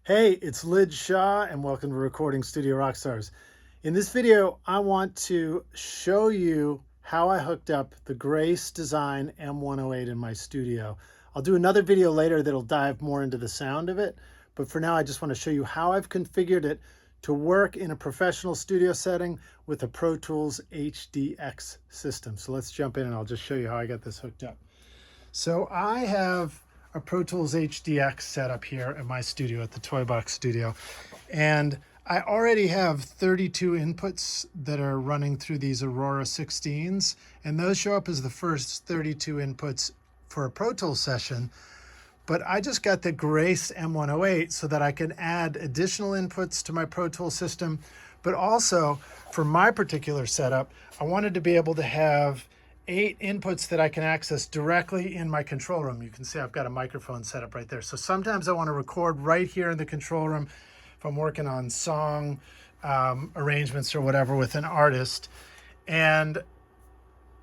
Hey, it's Lid Shah and welcome to Recording Studio Rockstars. In this video, I want to show you how I hooked up the Grace Design M108 in my studio. I'll do another video later that'll dive more into the sound of it, but for now I just want to show you how I've configured it to work in a professional studio setting with a Pro Tools HDX system. So let's jump in and I'll just show you how I got this hooked up. So I have a Pro Tools HDX set up here at my studio at the Toy Box Studio. And I already have 32 inputs that are running through these Aurora 16s. And those show up as the first 32 inputs for a Pro Tools session. But I just got the Grace M108 so that I can add additional inputs to my Pro Tools system. But also for my particular setup, I wanted to be able to have 8 inputs that I can access directly in my control room. You can see I've got a microphone set up right there. So sometimes I want to record right here in the control room if I'm working on song arrangements or whatever with an artist. And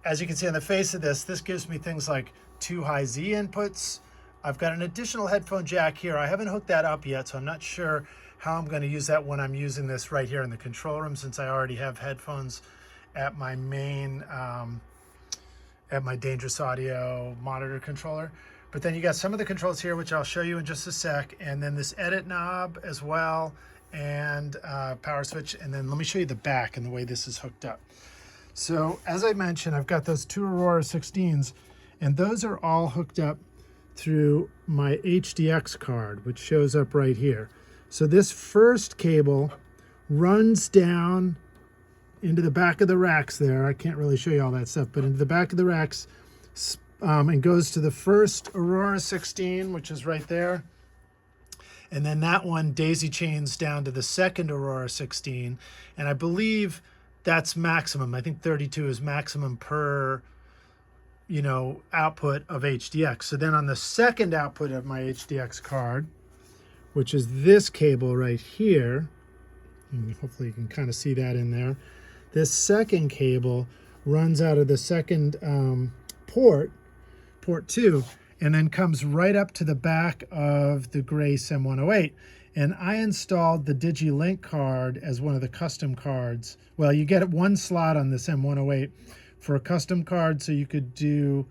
as you can see on the face of this, this gives me things like 2 high Z inputs. I've got an additional headphone jack here. I haven't hooked that up yet, so I'm not sure how I'm going to use that when I'm using this right here in the control room, since I already have headphones at my main at my Dangerous Audio monitor controller. But then you got some of the controls here, which I'll show you in just a sec. And then this edit knob as well, and power switch. And then let me show you the back and the way this is hooked up. So as I mentioned, I've got those 2 Aurora 16s, and those are all hooked up through my HDX card, which shows up right here. So this first cable runs down into the back of the racks there. I can't really show you all that stuff, but into the back of the racks, and goes to the first Aurora 16, which is right there. And then that one daisy chains down to the second Aurora 16. And I believe that's maximum. I think 32 is maximum per, output of HDX. So then on the second output of my HDX card, which is this cable right here, and hopefully you can kind of see that in there. This second cable runs out of the second port 2, and then comes right up to the back of the Grace M108. And I installed the DigiLink card as one of the custom cards. Well, you get one slot on this M108 for a custom card, so you could do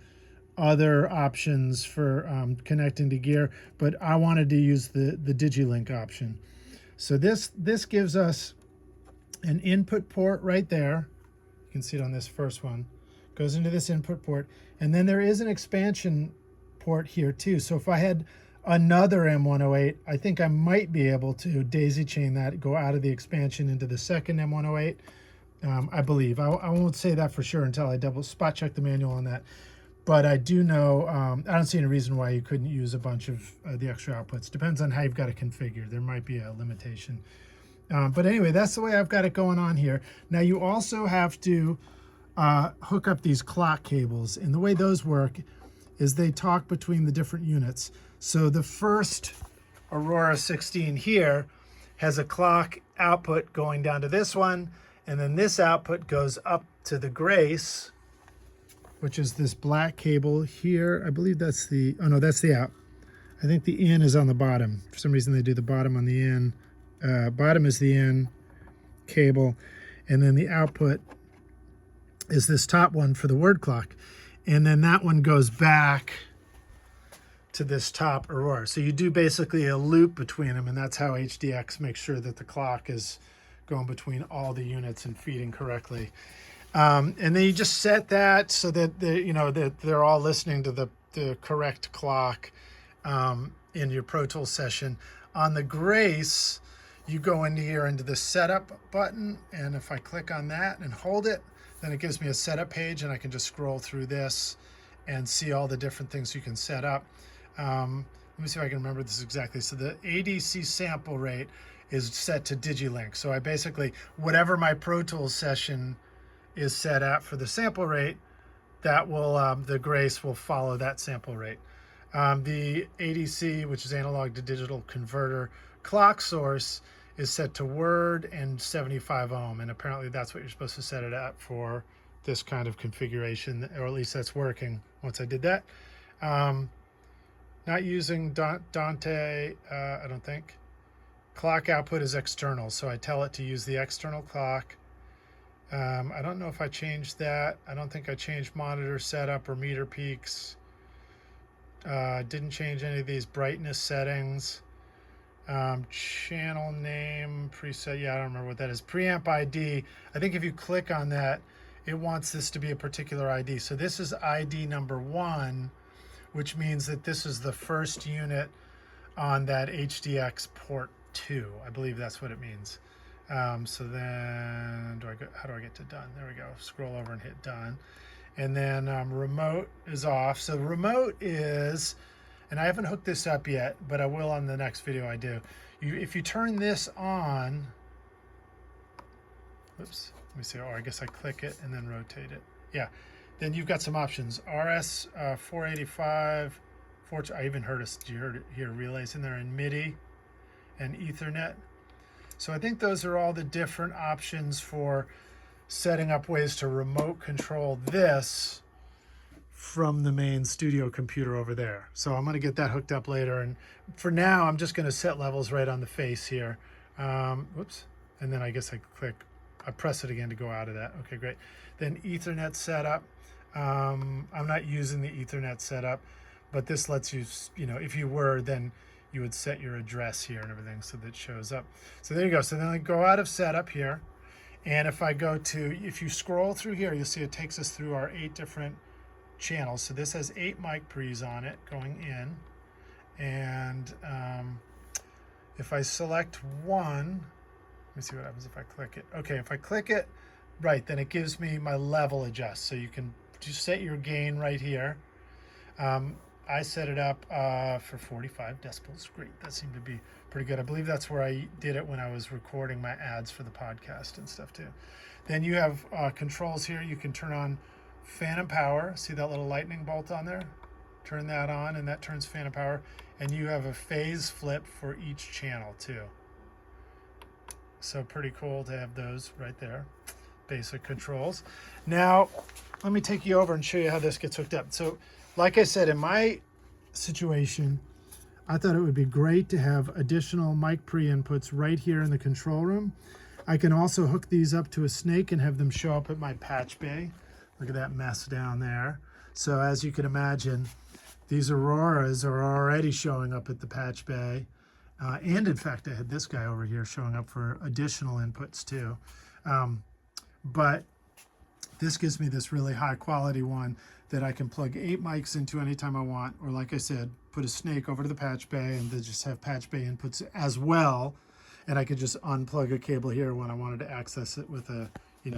other options for connecting to gear, but I wanted to use the DigiLink option. So this gives us an input port right there. You can see it on this first one. Goes into this input port. And then there is an expansion port here too. So if I had another M108, I think I might be able to daisy chain that, go out of the expansion into the second M108. I believe. I won't say that for sure until I double spot check the manual on that. But I do know, I don't see any reason why you couldn't use a bunch of the extra outputs. Depends on how you've got it configured. There might be a limitation. But anyway, that's the way I've got it going on here. Now you also have to hook up these clock cables. And the way those work is they talk between the different units. So the first Aurora 16 here has a clock output going down to this one. And then this output goes up to the Grace, which is this black cable here. I believe that's the, oh no, that's the out. I think the in is on the bottom. For some reason they do the bottom on the in. Bottom is the in cable, and then the output is this top one for the word clock, and then that one goes back to this top Aurora. So you do basically a loop between them, and that's how HDX makes sure that the clock is going between all the units and feeding correctly. And then you just set that so that that they're all listening to the correct clock in your Pro Tools session. On the Grace, you go into here into the setup button, and if I click on that and hold it, then it gives me a setup page, and I can just scroll through this and see all the different things you can set up. Let me see if I can remember this exactly. So the ADC sample rate is set to DigiLink. So I basically, whatever my Pro Tools session is set at for the sample rate, that will the Grace will follow that sample rate. The ADC, which is analog to digital converter clock source, is set to word and 75 ohm, and apparently that's what you're supposed to set it at for this kind of configuration, or at least that's working once I did that. Not using Dante, I don't think. clock output is external, so I tell it to use the external clock. I don't know if I changed that. I don't think I changed monitor setup or meter peaks. Didn't change any of these brightness settings. Channel name preset, yeah, I don't remember what that is. Preamp ID, I think if you click on that, it wants this to be a particular ID. So this is ID number 1, which means that this is the first unit on that HDX port 2. I believe that's what it means. So then, how do I get to done? There we go. Scroll over and hit done. And then remote is off. So remote is, and I haven't hooked this up yet, but I will on the next video I do. If you turn this on, oops, let me see. Oh, I guess I click it and then rotate it. Yeah, then you've got some options. RS 485, I even heard hear relays in there, and MIDI and Ethernet. So I think those are all the different options for setting up ways to remote control this from the main studio computer over there. So I'm going to get that hooked up later. And for now, I'm just going to set levels right on the face here. Whoops. And then I guess I press it again to go out of that. Okay, great. Then Ethernet setup. I'm not using the Ethernet setup, but this lets you, if you were, then you would set your address here and everything so that it shows up. So there you go. So then I go out of setup here. And if you scroll through here, you'll see it takes us through our 8 different channels. So this has 8 mic pre's on it going in. And if I select one, let me see what happens if I click it. Okay, if I click it, right, then it gives me my level adjust. So you can just set your gain right here. I set it up for 45 decibels. Great, that seemed to be pretty good. I believe that's where I did it when I was recording my ads for the podcast and stuff too. Then you have controls here. You can turn on phantom power. See that little lightning bolt on there? Turn that on and that turns phantom power. And you have a phase flip for each channel too. So pretty cool to have those right there. Basic controls. Now, let me take you over and show you how this gets hooked up. So, like I said, in my situation, I thought it would be great to have additional mic pre-inputs right here in the control room. I can also hook these up to a snake and have them show up at my patch bay. Look at that mess down there. So as you can imagine, these Auroras are already showing up at the patch bay. And in fact, I had this guy over here showing up for additional inputs too. But this gives me this really high quality one that I can plug 8 mics into anytime I want, or like I said, put a snake over to the patch bay and then just have patch bay inputs as well. And I could just unplug a cable here when I wanted to access it with a,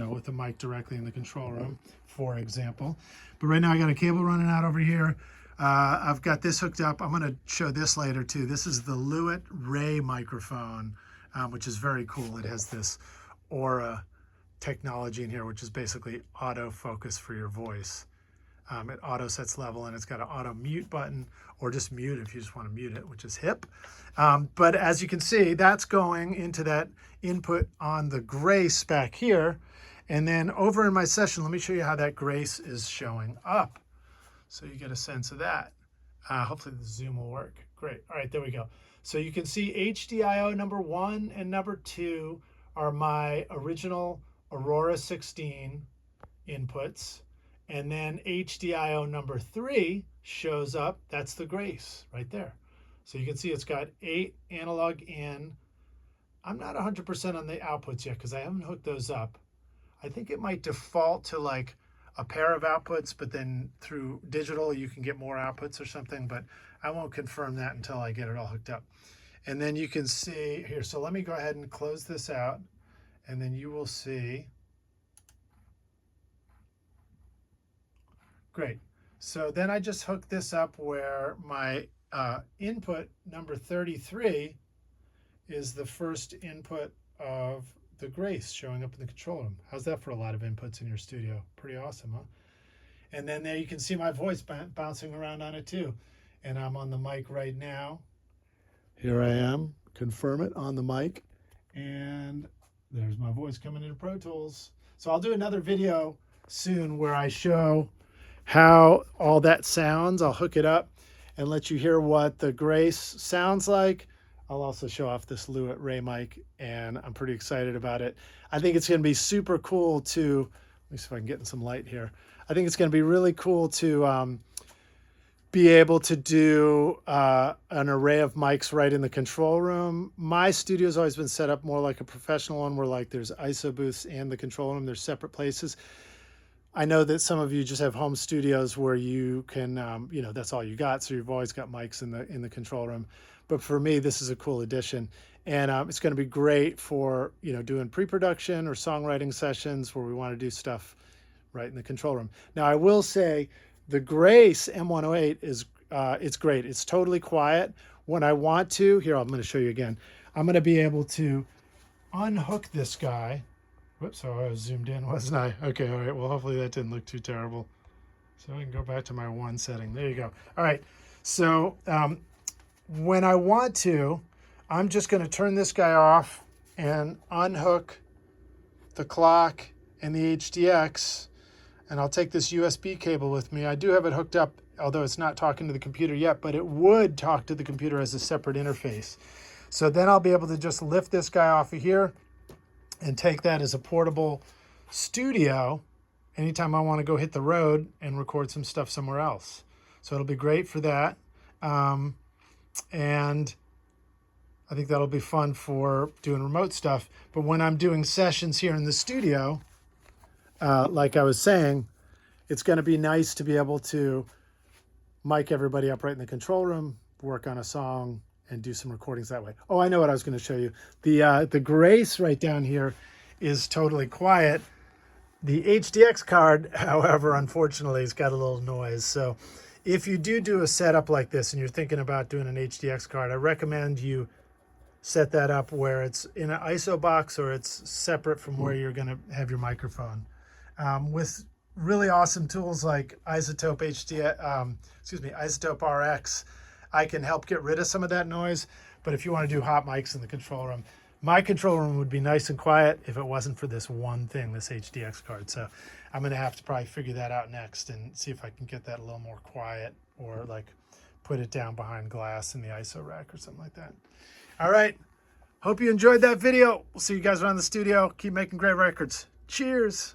with a mic directly in the control room, for example. But right now I got a cable running out over here. I've got this hooked up. I'm going to show this later too. This is the Lewitt Ray microphone, which is very cool. It has this Aura technology in here, which is basically autofocus for your voice. It auto sets level, and it's got an auto mute button, or just mute if you just want to mute it, which is hip. But as you can see, that's going into that input on the Grace back here. And then over in my session, let me show you how that Grace is showing up, so you get a sense of that. Hopefully the zoom will work. Great. All right, there we go. So you can see HDIO number 1 and number 2 are my original Aurora 16 inputs. And then HDIO number 3 shows up. That's the Grace right there. So you can see it's got 8 analog in. I'm not 100% on the outputs yet because I haven't hooked those up. I think it might default to like a pair of outputs, but then through digital you can get more outputs or something, but I won't confirm that until I get it all hooked up. And then you can see here, so let me go ahead and close this out, and then you will see. Great. So then I just hooked this up where my input number 33 is the first input of the Grace showing up in the control room. How's that for a lot of inputs in your studio? Pretty awesome, huh? And then there you can see my voice bouncing around on it too. And I'm on the mic right now. Here I am. Confirm it on the mic. And there's my voice coming into Pro Tools. So I'll do another video soon where I show how all that sounds. I'll hook it up and let you hear what the Grace sounds like. I'll also show off this Lewitt Ray mic, and I'm pretty excited about it. I think it's going to be super cool to, let me see if I can get in some light here. I think it's going to be really cool to be able to do an array of mics right in the control room. My studio's always been set up more like a professional one, where like there's ISO booths and the control room, there's separate places. I know that some of you just have home studios where you can, you know, that's all you got. So you've always got mics in the control room. But for me, this is a cool addition, and it's going to be great for, you know, doing pre-production or songwriting sessions where we want to do stuff right in the control room. Now, I will say the Grace M108 is, it's great. It's totally quiet. When I want to, here, I'm going to show you again. I'm going to be able to unhook this guy. Whoops, oh, I was zoomed in, wasn't I? Okay, all right, well, hopefully that didn't look too terrible. So I can go back to my one setting. There you go. All right, so when I want to, I'm just going to turn this guy off and unhook the clock and the HDX, and I'll take this USB cable with me. I do have it hooked up, although it's not talking to the computer yet, but it would talk to the computer as a separate interface. So then I'll be able to just lift this guy off of here and take that as a portable studio anytime I want to go hit the road and record some stuff somewhere else. So it'll be great for that. And I think that'll be fun for doing remote stuff. But when I'm doing sessions here in the studio, like I was saying, it's going to be nice to be able to mic everybody up right in the control room, work on a song, and do some recordings that way. Oh, I know what I was going to show you. The Grace right down here is totally quiet. The HDX card, however, unfortunately, has got a little noise. So if you do a setup like this and you're thinking about doing an HDX card, I recommend you set that up where it's in an ISO box or it's separate from where you're going to have your microphone. With really awesome tools like Isotope RX, I can help get rid of some of that noise. But if you want to do hot mics in the control room, my control room would be nice and quiet if it wasn't for this one thing, this HDX card. So I'm going to have to probably figure that out next and see if I can get that a little more quiet, or like put it down behind glass in the ISO rack or something like that. All right. Hope you enjoyed that video. We'll see you guys around the studio. Keep making great records. Cheers.